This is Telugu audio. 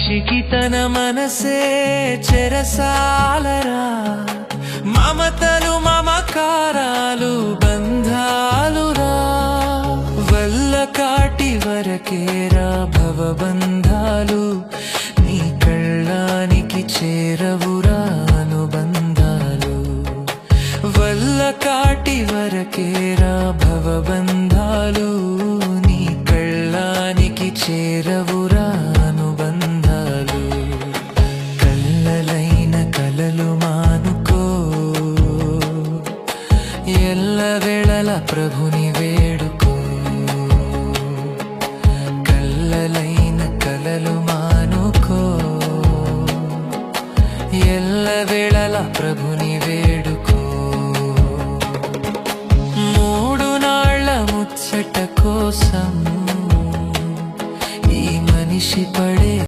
మనిషికి తన మనసే చెరసాలరా, మమతలు మమకారాలు బంధాలురా, వల్ల కాటి వరకేరా భవబంధాలు, నీ కళ్ళానికి చేరవురా అనుబంధాలు, వల్ల కాటి వరకేరా భవబంధాలు, నీ కళ్ళానికి చేరవురా అనుబంధాలు. కల్లలైన కలలు మానుకో, ఎల్లవేళల ప్రభుని వేడుకో. కల్లలైన కలలు మానుకో, ఎల్లవేళల ప్రభుని